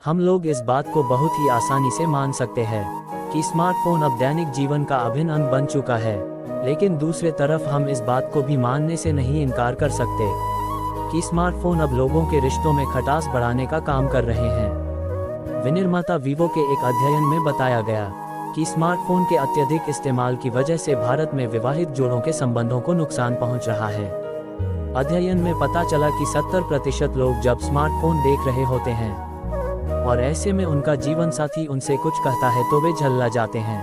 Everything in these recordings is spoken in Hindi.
हम लोग इस बात को बहुत ही आसानी से मान सकते हैं कि स्मार्टफोन अब दैनिक जीवन का अभिन्न अंग बन चुका है, लेकिन दूसरे तरफ हम इस बात को भी मानने से नहीं इनकार कर सकते कि स्मार्टफोन अब लोगों के रिश्तों में खटास बढ़ाने का काम कर रहे हैं। विनिर्माता वीवो के एक अध्ययन में बताया गया कि स्मार्टफोन के अत्यधिक इस्तेमाल की वजह से भारत में विवाहित जोड़ों के संबंधों को नुकसान पहुंच रहा है। अध्ययन में पता चला कि 70% लोग जब स्मार्टफोन देख रहे होते हैं और ऐसे में उनका जीवन साथी उनसे कुछ कहता है तो वे झल्ला जाते हैं।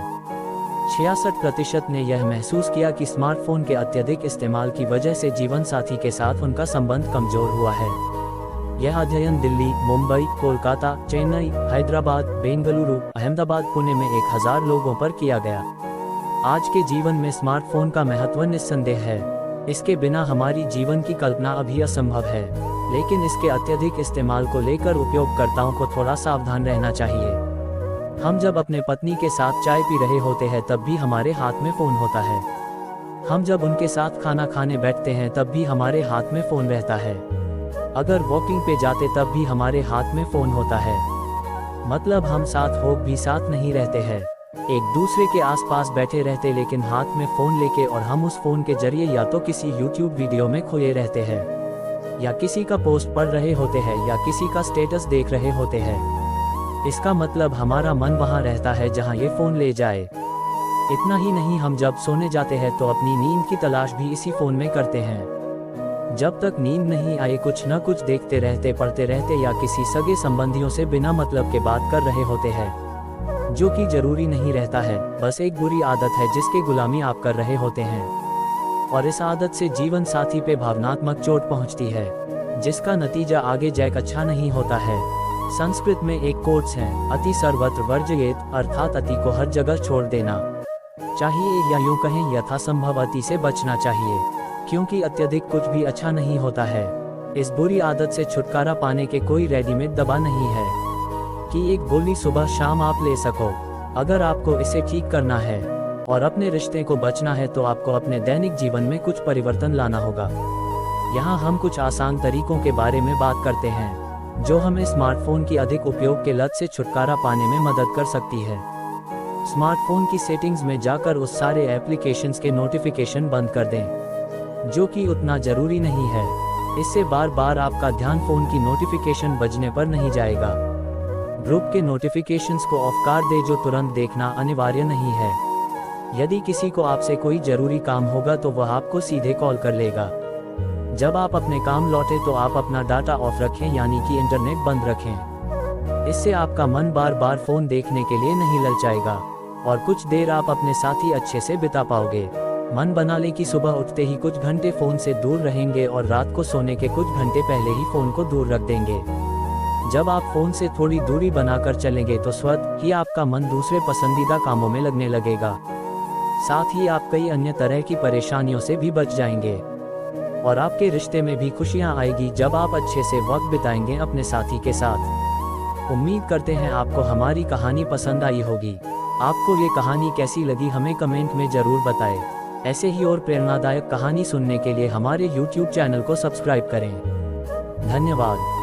66% ने यह महसूस किया कि स्मार्टफोन के अत्यधिक इस्तेमाल की वजह से जीवन साथी के साथ उनका संबंध कमजोर हुआ है। यह अध्ययन दिल्ली, मुंबई, कोलकाता, चेन्नई, हैदराबाद, बेंगलुरु, अहमदाबाद, पुणे में 1000 लोगों पर किया गया। आज के जीवन में स्मार्टफोन का महत्व निस्संदेह है। इसके बिना हमारी जीवन की कल्पना अभी असंभव है, लेकिन इसके अत्यधिक इस्तेमाल को लेकर उपयोगकर्ताओं को थोड़ा सावधान रहना चाहिए। हम जब अपने पत्नी के साथ चाय पी रहे होते हैं तब भी हमारे हाथ में फ़ोन होता है। हम जब उनके साथ खाना खाने बैठते हैं तब भी हमारे हाथ में फ़ोन रहता है। अगर वॉकिंग पे जाते तब भी हमारे हाथ में फ़ोन होता है। मतलब हम साथ हो भी साथ नहीं रहते हैं, एक दूसरे के आसपास बैठे रहते लेकिन हाथ में फ़ोन लेके, और हम उस फ़ोन के जरिए या तो किसी YouTube वीडियो में खोए रहते हैं, या किसी का पोस्ट पढ़ रहे होते हैं, या किसी का स्टेटस देख रहे होते हैं। इसका मतलब हमारा मन वहाँ रहता है जहाँ ये फ़ोन ले जाए। इतना ही नहीं, हम जब सोने जाते हैं तो अपनी नींद की तलाश भी इसी फ़ोन में करते हैं। जब तक नींद नहीं आए कुछ न कुछ देखते रहते, पढ़ते रहते, या किसी सगे संबंधियों से बिना मतलब के बात कर रहे होते हैं, जो कि जरूरी नहीं रहता है, बस एक बुरी आदत है जिसकी गुलामी आप कर रहे होते हैं। और इस आदत से जीवन साथी पे भावनात्मक चोट पहुंचती है, जिसका नतीजा आगे जाकर अच्छा नहीं होता है। संस्कृत में एक कोट्स है, अति सर्वत्र वर्जयेत, अर्थात अति को हर जगह छोड़ देना चाहिए, या यूं कहें यथासंभव अति से बचना चाहिए, क्योंकि अत्यधिक कुछ भी अच्छा नहीं होता है। इस बुरी आदत से छुटकारा पाने के कोई रेडीमेड दवा नहीं है कि एक गोली सुबह शाम आप ले सको। अगर आपको इसे ठीक करना है और अपने रिश्ते को बचना है तो आपको अपने दैनिक जीवन में कुछ परिवर्तन लाना होगा। यहाँ हम कुछ आसान तरीकों के बारे में बात करते हैं जो हमें स्मार्टफोन की अधिक उपयोग के लत से छुटकारा पाने में मदद कर सकती है। स्मार्टफोन की सेटिंग्स में जाकर उस सारे एप्लीकेशंस के नोटिफिकेशन बंद कर दें जो कि उतना जरूरी नहीं है। इससे बार बार आपका ध्यान फोन की नोटिफिकेशन बजने पर नहीं जाएगा। ग्रुप के नोटिफिकेशंस को ऑफ कर दे जो तुरंत देखना अनिवार्य नहीं है। यदि किसी को आपसे कोई जरूरी काम होगा तो वह आपको सीधे कॉल कर लेगा। जब आप अपने काम लौटे तो आप अपना डाटा ऑफ रखें, यानी कि इंटरनेट बंद रखें। इससे आपका मन बार बार फोन देखने के लिए नहीं ललचाएगा और कुछ देर आप अपने साथी अच्छे से बिता पाओगे। मन बना ले कि सुबह उठते ही कुछ घंटे फ़ोन से दूर रहेंगे और रात को सोने के कुछ घंटे पहले ही फ़ोन को दूर रख देंगे। जब आप फ़ोन से थोड़ी दूरी बनाकर चलेंगे तो स्वतः ही आपका मन दूसरे पसंदीदा कामों में लगने लगेगा। साथ ही आप कई अन्य तरह की परेशानियों से भी बच जाएंगे और आपके रिश्ते में भी खुशियां आएगी जब आप अच्छे से वक्त बिताएंगे अपने साथी के साथ। उम्मीद करते हैं आपको हमारी कहानी पसंद आई होगी। आपको ये कहानी कैसी लगी हमें कमेंट में ज़रूर बताएं। ऐसे ही और प्रेरणादायक कहानी सुनने के लिए हमारे YouTube चैनल को सब्सक्राइब करें। धन्यवाद।